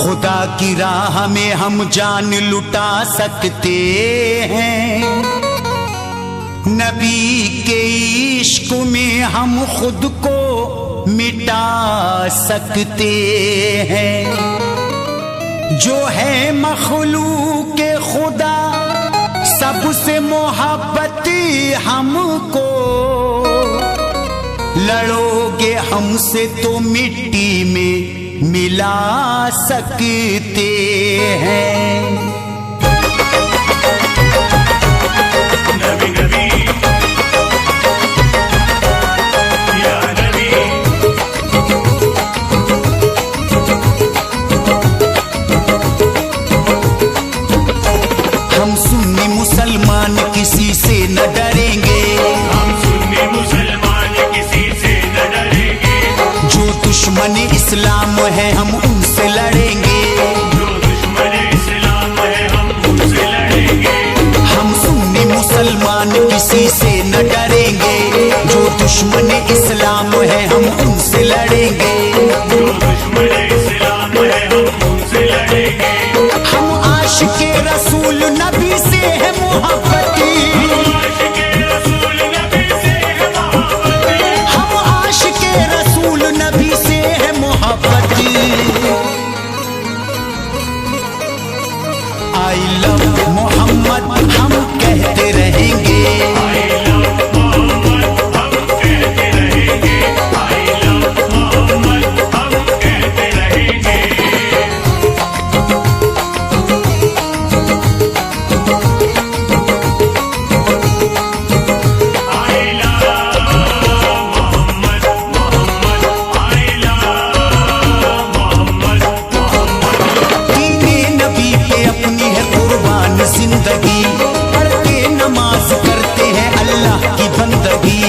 खुदा की राह में हम जान लुटा सकते हैं, नबी के इश्क में हम खुद को मिटा सकते हैं। जो है मखलूक खुदा सबसे मोहब्बत हमको, लड़ोगे हमसे तो मिट्टी में मिला सकते हैं। नबी नबी या नबी, हम सुन्नी मुसलमान किसी से न डरेंगे, हम सुन्नी मुसलमान किसी से न डरेंगे। जो दुश्मन इस्लाम है हम उनसे लड़ेंगे, जो दुश्मन इस्लाम है हम उनसे लड़ेंगे। हम सुन्नी मुसलमान किसी से न डरेंगे, जो दुश्मन इस्लाम है हम उनसे लड़ेंगे। जो दुश्मन इस्लाम है हम उनसे लड़ेंगे। हम आशिके रसूल नबी से है मोहब्बती, आशिके रसूल नबी से है मोहब्बती। हम आशिके रसूल नबी से है मोहब्बती। आई लव मोहम्मद हम कहते रहेंगे, I love मोहम्मद हम कहते रहेंगे। I love मोहम्मद हम कहते रहेंगे। I love Mohammad Mohammad I love Mohammad Mohammad. दीने नबी पे अपनी है कुर्बान जिंदगी, पढ़ते नमाज करते हैं अल्लाह की बंदगी।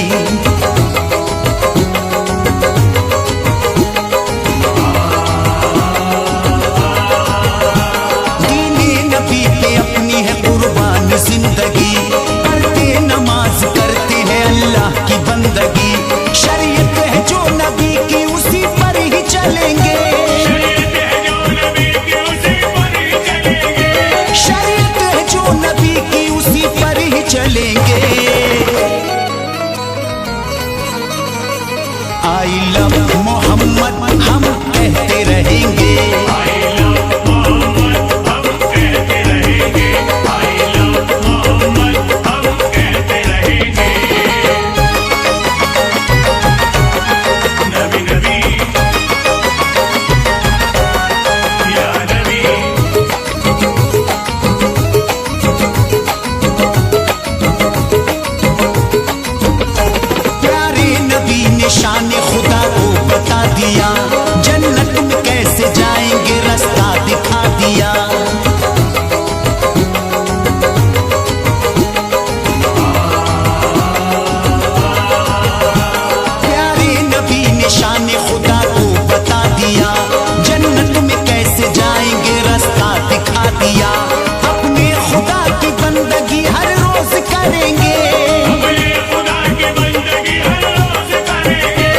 दीने नबी पे अपनी है कुर्बान जिंदगी, पढ़ते नमाज करते हैं अल्लाह की बंदगी। शरीयत है जो नबी की उसी पर ही चलेंगे, शरीयत है जो नबी की उसी पर ही चलेंगे। शरीयत है जो नबी की उसी पर ही चलेंगे। आई लव मोहम्मद हम कहते रहेंगे, I love मोहम्मद हम कहते रहेंगे। I love मोहम्मद हम कहते रहेंगे। नबी नबी या नबी, प्यारे नबी ने शान खुदा को बता दिया, जन्नत में कैसे जाएंगे रास्ता दिखा दिया। प्यारे नबी ने शान खुदा को बता दिया, जन्नत में कैसे जाएंगे रास्ता दिखा दिया। अपने खुदा की बंदगी हर रोज करेंगे, अपने खुदा की बंदगी हर रोज करेंगे।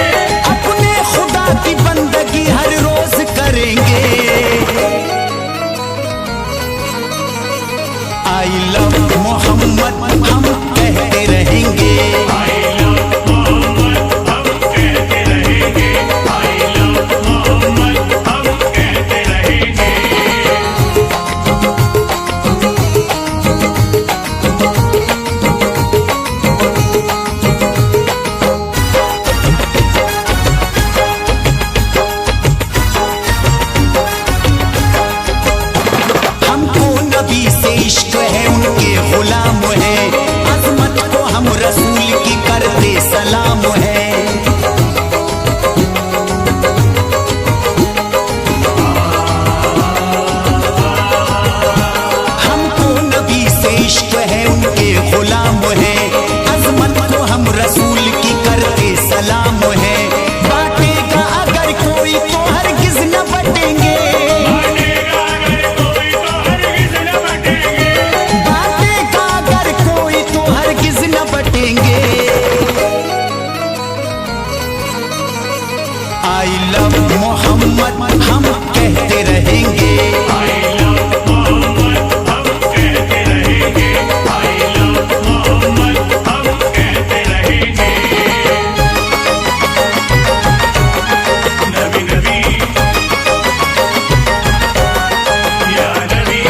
आई लव मोहम्मद हम कहते रहेंगे। I love मोहम्मद हम कहते रहेंगे। I love मोहम्मद हम कहते रहेंगे। नबी नबी या नबी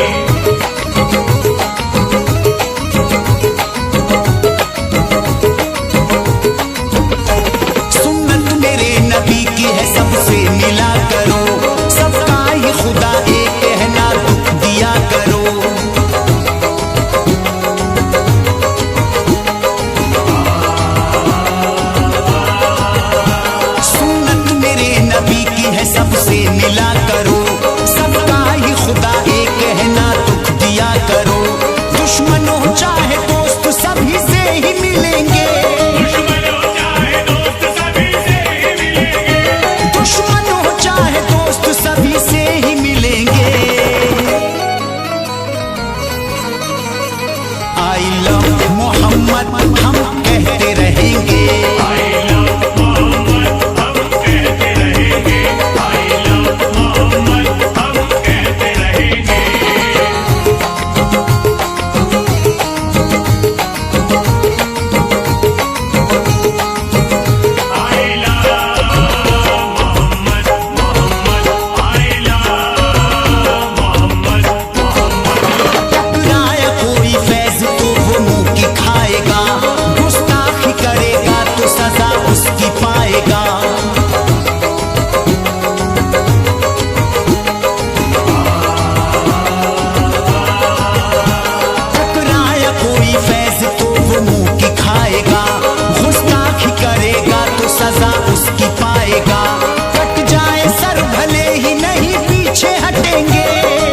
सुन्नत मेरे नबी की है, सबसे मिला करो, सबका ही खुदा एक है ना, दुख दिया करो। सुन्नत मेरे नबी की है, सबसे मिला करो, सबका ही खुदा एक है ना, दुख दिया करो। दुश्मन हो चाहे दोस्त सभी से ही मिलेंगे, दुश्मन हो चाहे दोस्त सभी से ही मिलेंगे। दुश्मन हो चाहे दोस्त सभी से ही मिलेंगे। आई लव मोहम्मद हम कहते रहेंगे। I love मोहम्मद हम कहते रहेंगे। I love मोहम्मद हम कहते रहेंगे। I love Mohammad Mohammad I love Mohammad Mohammad. टकराया कोई फैज तो वो मुंह की खाएगा, गुस्ताखी करेगा तो सजा उसकी पाएगा। टकराया कोई फैज तो वो मुंह की खाएगा, गुस्ताखी करेगा तो सजा उसकी पाएगा। कट जाए सर भले ही नहीं पीछे हटेंगे,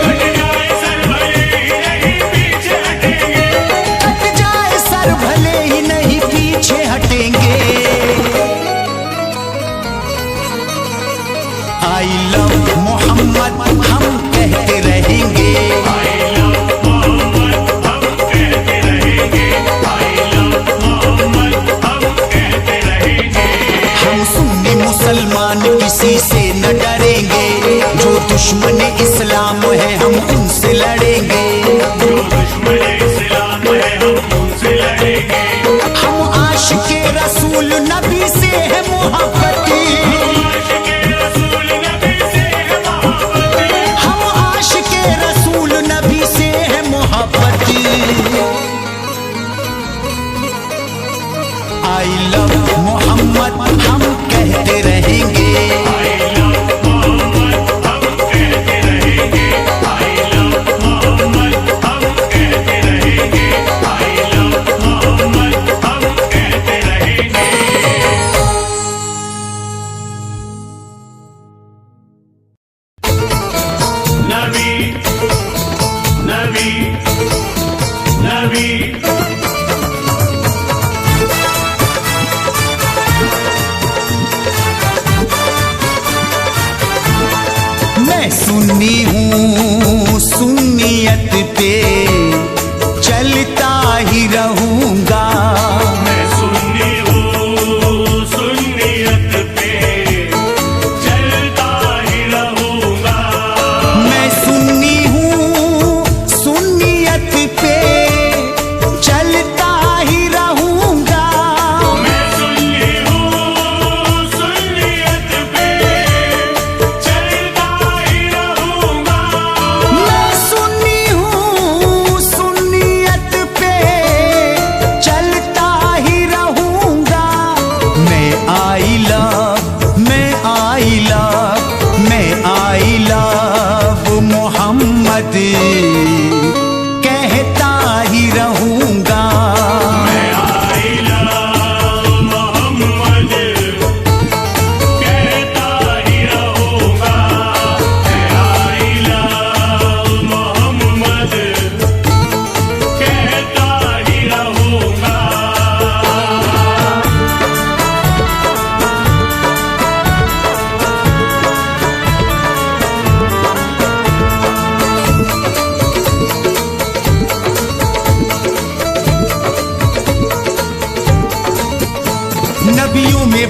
कट जाए सर भले ही नहीं पीछे हटेंगे। कट जाए सर भले ही नहीं पीछे हटेंगे। आई लव मोहम्मद हम कहते रहेंगे। I love मोहम्मद हम कहते रहेंगे। I love मोहम्मद हम कहते रहेंगे। हम सुन्नी मुसलमान किसी से न डरेंगे, जो दुश्मन इस्लाम है हम उनसे लड़ेंगे। जो दुश्मन इस्लाम है हम उनसे लड़ेंगे। हम आशिके रसूल नबी से है मोहब्बती, आशिके रसूल नबी से है मोहब्बती। हम आशिके रसूल नबी से है मोहब्बती। आई लव मोहम्मद हम कहते रहेंगे। I love मोहम्मद हम कहते रहेंगे। I love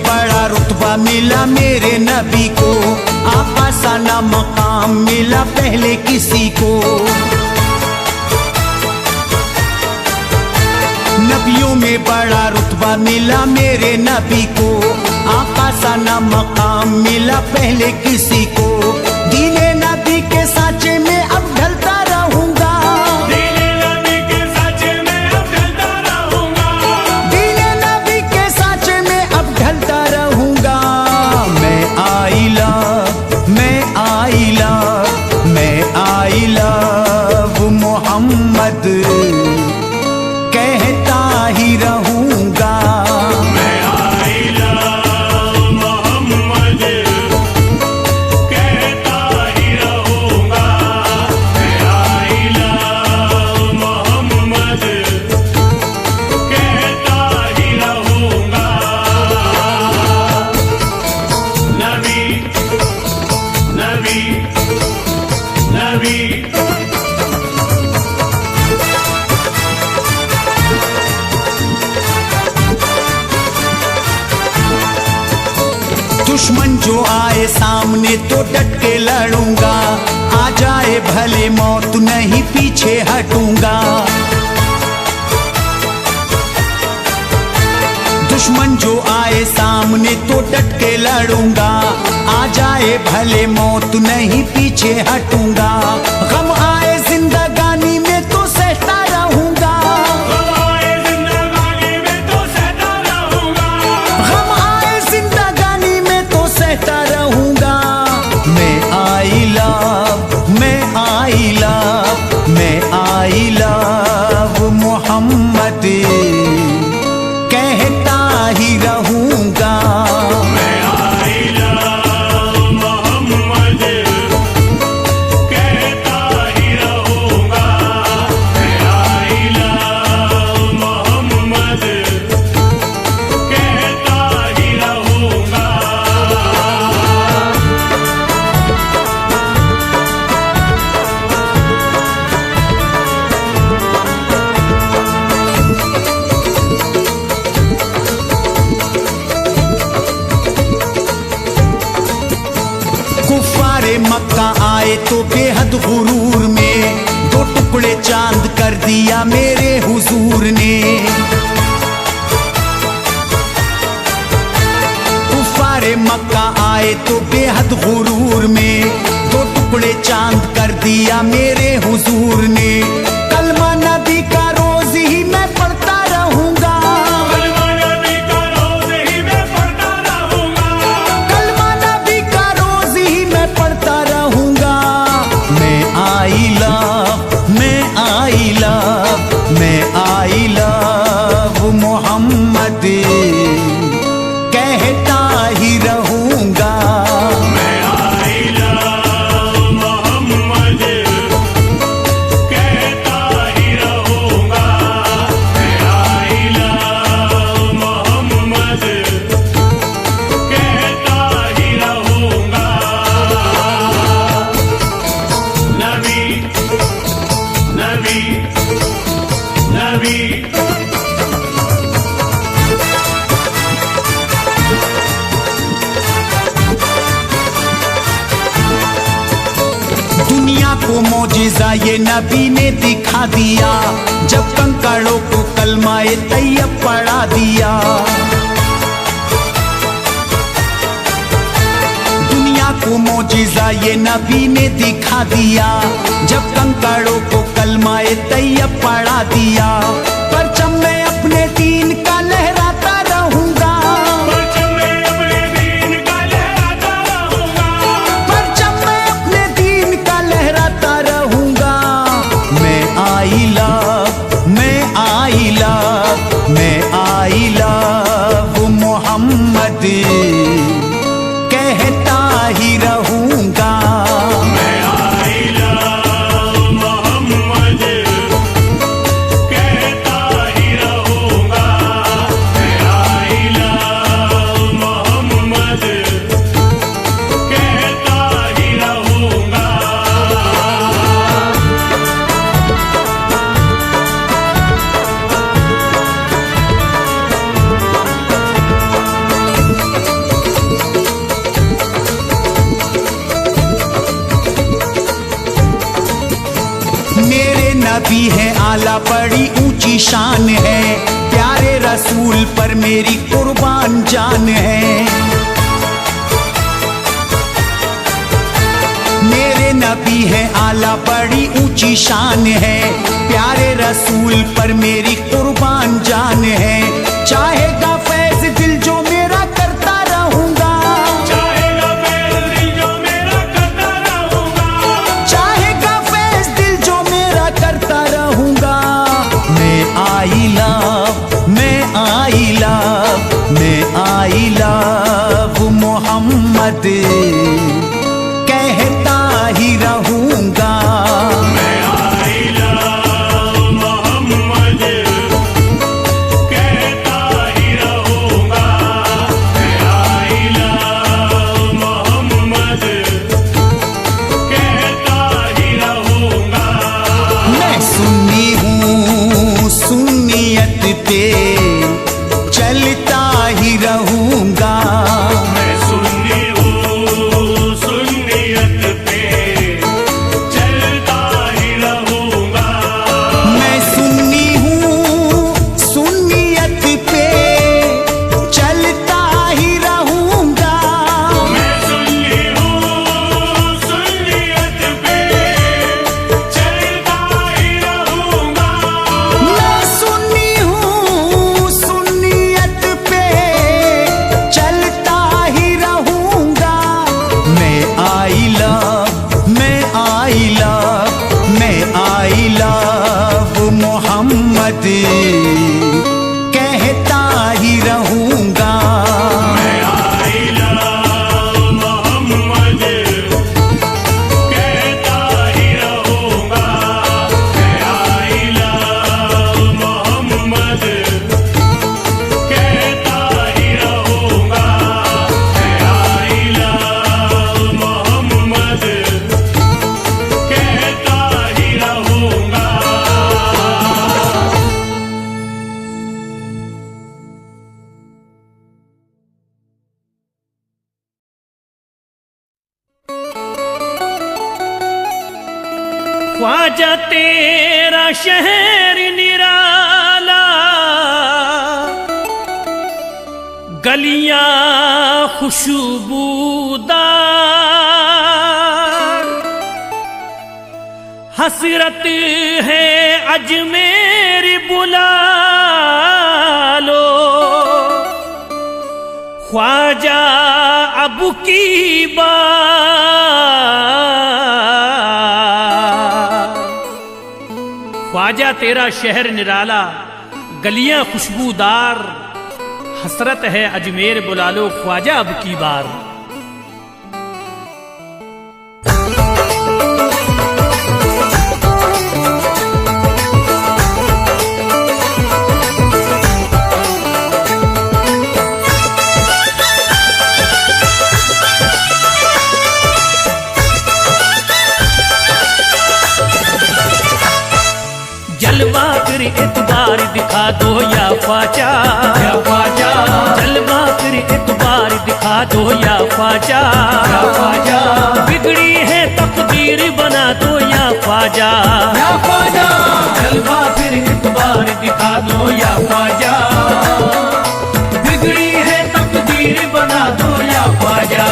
बड़ा रुतबा मिला मेरे नबी को, आका सा ना मकाम मिला पहले किसी को। नबियों में बड़ा रुतबा मिला मेरे नबी को, आका सा ना मकाम मिला पहले किसी को। दीने नबी के साँचे में अब ढलता रहूंगा, दीने नबी के साँचे में अब ढलता रहूंगा, दीने नबी के साँचे में अब ढलता रहूंगा। मैं आई लव, मैं आई लव, मैं आई लव मोहम्मद कहता ही रहूंगा। मैं आई लव मोहम्मद कहता ही रहूंगा, मैं आई लव मोहम्मद कहता ही रहूंगा। नबी नबी नबी दुश्मन जो आए सामने तो डट के लड़ूंगा, आ जाए भले मौत नहीं पीछे हटूंगा। दुश्मन जो आए सामने तो डट के लड़ूंगा, आ जाए भले मौत नहीं पीछे हटूंगा। गम आए जिंदगानी में तो सहता रहूंगा, गम आए जिंदगानी में तो सहता रहूंगा, गम आए जिंदगानी में तो सहता रहूंगा। मैं आई लव, मैं आई लव, मैं आई लव मोहम्मद कहता ही रहूंगा। मैं आई लव मोहम्मद कहता ही रहूंगा, मैं आई लव मोहम्मद कहता ही रहूंगा। कुफारे मक्का आए तो बेहद गुरूर में, दो टुकड़े चांद कर दिया मेरे हुजूर ने। कुफारे मक्का आए तो बेहद गुरूर में, दो टुकड़े चांद कर दिया मेरे हुजूर ने। कलमा नबी का रोज ही मैं पढ़ता रहूंगा, कलमा नबी का रोज ही मैं पढ़ता रहूंगा, कलमा नबी का रोज ही मैं पढ़ता रहूंगा। मैं आई लव, मैं आई लव, मैं आई लव मोहम्मद कहता ही रहूंगा। मैं आई लव मोहम्मद कहता ही रहूंगा, मैं आई लव मोहम्मद कहता ही रहूंगा। नबी नबी नबी दुनिया को मौजिजा ये नबी ने दिखा दिया, जब कंकड़ों को कलमाए तैयब पढ़ा दिया। दुनिया को मौजिजा ये नबी ने दिखा दिया, जब कंकड़ों को कलमाए तैयब पढ़ा दिया। परचम मैं अपने दीन का लहराता रहूंगा, परचम मैं अपने दीन का लहराता रहूंगा, परचम मैं अपने दीन का लहराता रहूंगा। मैं आई लव, मैं आई लव, मैं आई लव मोहम्मद कहता ही रहूंगा। मैं आई लव मोहम्मद कहता नबी है आला बड़ी ऊंची शान है, प्यारे रसूल पर मेरी कुर्बान जान है। मेरे नबी है आला बड़ी ऊंची शान है, प्यारे रसूल पर मेरी कुर्बान जान है। चाहेगा फैज दिल जो मेरा करता रहूंगा, चाहेगा फैज दिल जो मेरा करता रहूंगा, चाहेगा फैज दिल जो मेरा करता रहूंगा। मैं आई लव, मैं आई लव, मैं आई लव मोहम्मद कहता ही रहूंगा। मैं आई लव मोहम्मद कहता ही रहूंगा, मैं आई लव मोहम्मद कहता ही रहूंगा। मैं सुन्नी हूँ, सुन्नियत पे चलता ही रहूंगा। मैं सुन्नी हूँ, सुन्नियत पे चलता ही रहूंगा। मैं सुन्नी हूँ, सुन्नियत पे चलता ही रहूंगा। मैं सुन्नी हूँ, सुन्नियत पे चलता ही रहूंगा। मैं सुन्नी हूँ, सुन्नियत पे चलता ही रहूंगा। मैं आई लव, मैं आई लव, मैं आई लव मोहम्मद कहता ही रहूंगा। मैं आई लव मोहम्मद कहता ही रहूंगा, मैं आई लव मोहम्मद कहता ही रहूंगा, मैं आई लव मोहम्मद कहता ही रहूंगा। ख्वाजा तेरा शहर निराला, गलियां खुशबूदार, हसरत है अजमेर बुला लो, ख्वाजा अब की बात। ख्वाजा तेरा शहर निराला, गलियां खुशबूदार, हसरत है अजमेर बुला लो, ख्वाजा अब की बार। जलवा फिर इतबार दिखा दो या ख्वाजा, या ख्वाजा। जलवा फिर इतबार दिखा दो या ख्वाजा, या ख्वाजा। बिगड़ी है तकदीर बना दो या ख्वाजा, या ख्वाजा। जलवा फिर इतबार दिखा दो या ख्वाजा, बिगड़ी है तकदीर बना दो या ख्वाजा।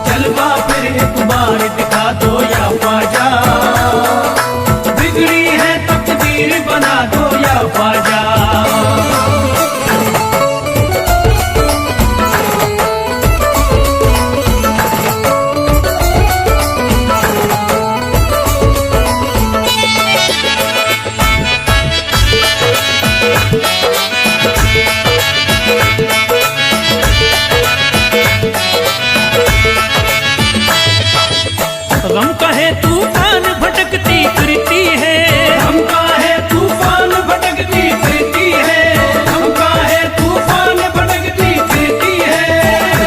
जलवा फिर इतबार दिखा दो या ख्वाजा, बिगड़ी है तकदीर बना दो या ख्वाजा। गम का है तूफान भटकती फिरती है, गम का है तूफान भटकती फिरती है, गम का है तूफान भटकती फिरती है,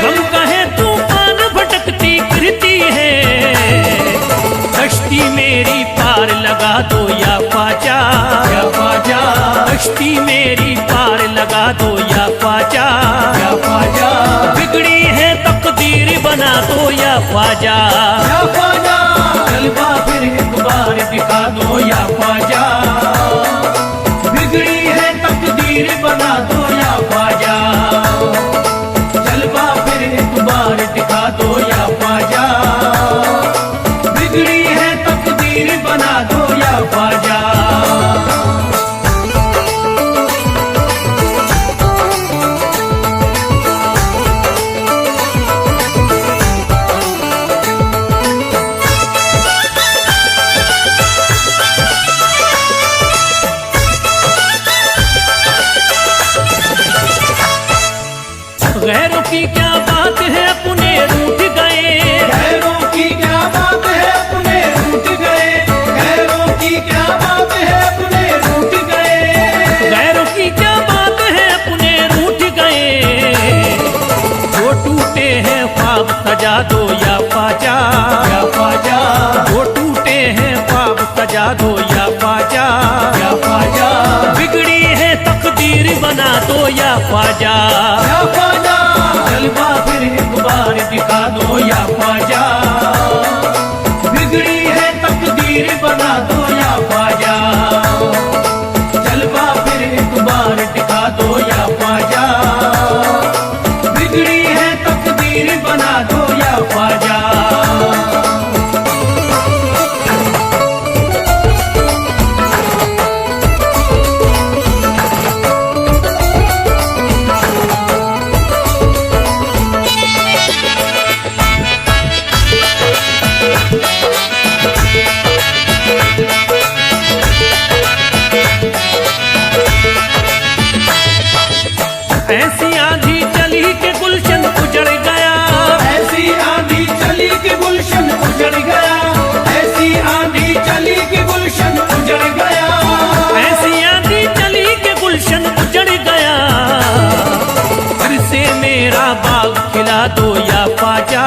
गम का है तूफान भटकती फिरती है। कश्ती मेरी पार लगा दो या ख्वाजा, या ख्वाजा। कश्ती मेरी पार लगा दो या ख्वाजा, या ख्वाजा। बिगड़ी है तकदीर बना दो या ख्वाजा, या ख्वाजा। जलवा फिर एक बार दिखा दो या ख्वाजा, बिगड़ी है तकदीर बना दो या ख्वाजा, जलवा फिर एक बार दिखा दो या ख्वाजा, बिगड़ी है तकदीर बना दो या ख्वाजा। गैरों की क्या बात है अपने रूठ गए, गैरों की क्या बात है अपने रूठ गए, गैरों की क्या बात है अपने रूठ गए, गैरों की क्या बात है अपने रूठ गए, जो टूटे हैं ख्वाब सजा दो या ख्वाजा, या ख्वाजा, जो टूटे हैं ख्वाब सजा दो या ख्वाजा, या ख्वाजा, बिगड़ी है तकदीर बना दो या ख्वाजा, या ख्वाजा, जलवा फिर एक बार दिखा दो या ख्वाजा, बिगड़ी है तकदीर बना दो या ख्वाजा, जलवा फिर एक बार दिखा दो या ख्वाजा, बिगड़ी है तकदीर बना दो या ख्वाजा। ऐसी आंधी चली के गुलशन उजड़ गया, ऐसी आंधी चली कि गुलशन उजड़ गया, ऐसी आंधी चली कि गुलशन उजड़ गया, ऐसी आंधी चली के गुलशन उजड़ गया, फिर से मेरा बाग खिला दो या ख्वाजा,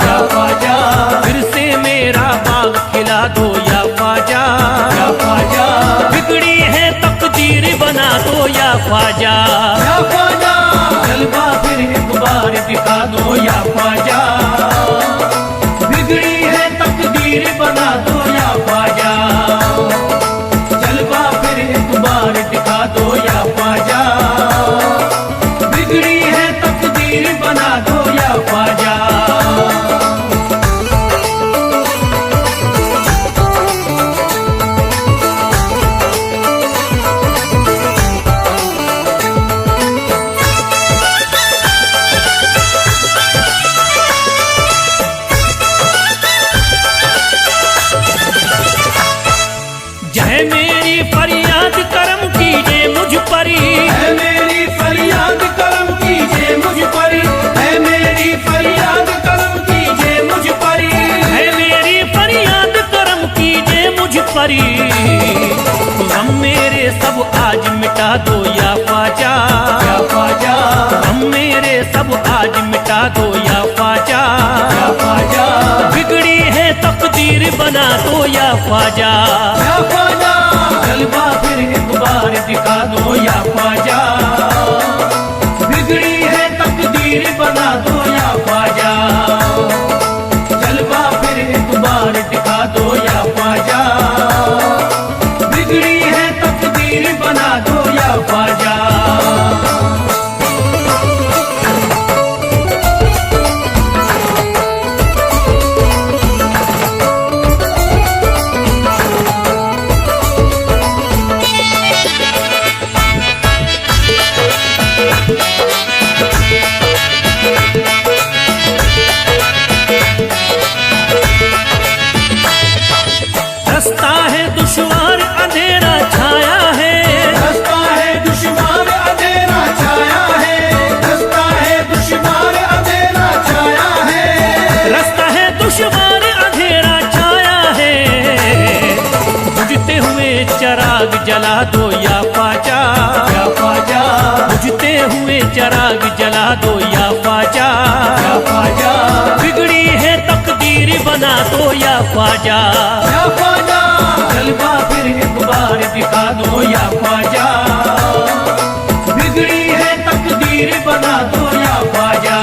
या ख्वाजा, फिर से मेरा बाग खिला दो या ख्वाजा, या ख्वाजा, बिगड़ी है तकदीर बना दो या ख्वाजा, या ख्वाजा, जलवा फिर एक बार दिखा दो या ख्वाजा, बिगड़ी है तकदीर बना दो या ख्वाजा, जलवा फिर एक बार दिखा दो या ख्वाजा, बिगड़ी है तकदीर बना दो या ख्वाजा। जय मेरी फरियाद करम कीजिए मुझ परी, है मेरी फरियाद करम कीजिए मुझ परी, है मेरी फरियाद करम कीजिए मुझ परी, है मेरी फरियाद करम कीजिए मुझ परी, हम मेरे सब आज मिटा दो या ख्वाजा, या ख्वाजा, हम मेरे सब आज मिटा दो या ख्वाजा, या ख्वाजा, बिगड़ी है तकदीर बना दो या ख्वाजा, या ख्वाजा, जलवा फिर एक बार दिखा दो या ख्वाजा, बिगड़ी है तकदीर बना दो या ख्वाजा, जलवा फिर एक बार दिखा दो या ख्वाजा, बिगड़ी है तकदीर बना दो या ख्वाजा। रास्ता है दुश्वार अंधेरा छाया है, रास्ता है दुश्वार अंधेरा छाया है, रास्ता है दुश्वार अंधेरा छाया है, रास्ता है दुश्वार अंधेरा छाया है, बुझते हुए चराग जला दो या ख्वाजा, या ख्वाजा, बुझते हुए चराग जला दो या ख्वाजा, या ख्वाजा, बिगड़ी है तकदीर बना दो या ख्वाजा, या ख्वाजा, जलवा फिर एक बार दिखा दो या ख्वाजा, बिगड़ी है तकदीर बना दो या ख्वाजा,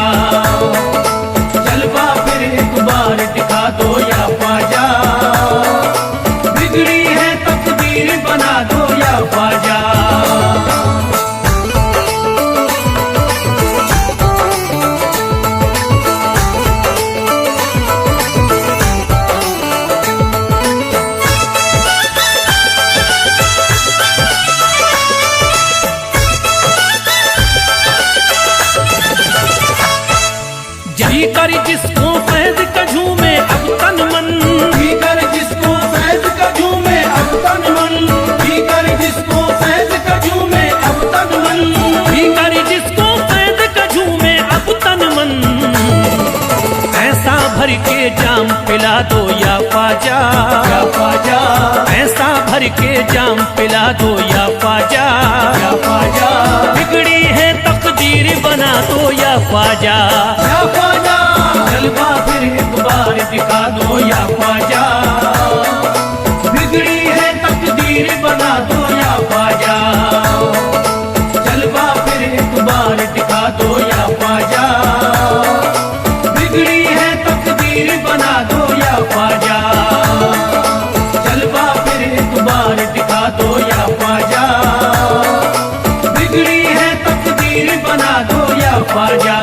जलवा फिर एक बार दिखा दो या ख्वाजा, कर जिसको फैज का झूमे अब तन मन, कर जिसको फैज का झूमे अब तन मन, कर जिसको फैज का झूमे अब तन मन, कर जिसको फैज का झूमे अब तन मन। ऐसा भर के जाम पिला दो या ख्वाजा, या ख्वाजा, ऐसा भर के जाम पिला दो या ख्वाजा, या ख्वाजा, बिगड़ी है तकदीर बना दो या ख्वाजा, या ख्वाजा, जलवा फिर एक बार दिखा दो या ख्वाजा, बिगड़ी है तकदीर बना दो या ख्वाजा, जलवा फिर एक बार दिखा दो या ख्वाजा, बिगड़ी है तकदीर बना दो या ख्वाजा, जलवा फिर एक बार दिखा दो या ख्वाजा, बिगड़ी है तकदीर बना दो या ख्वाजा।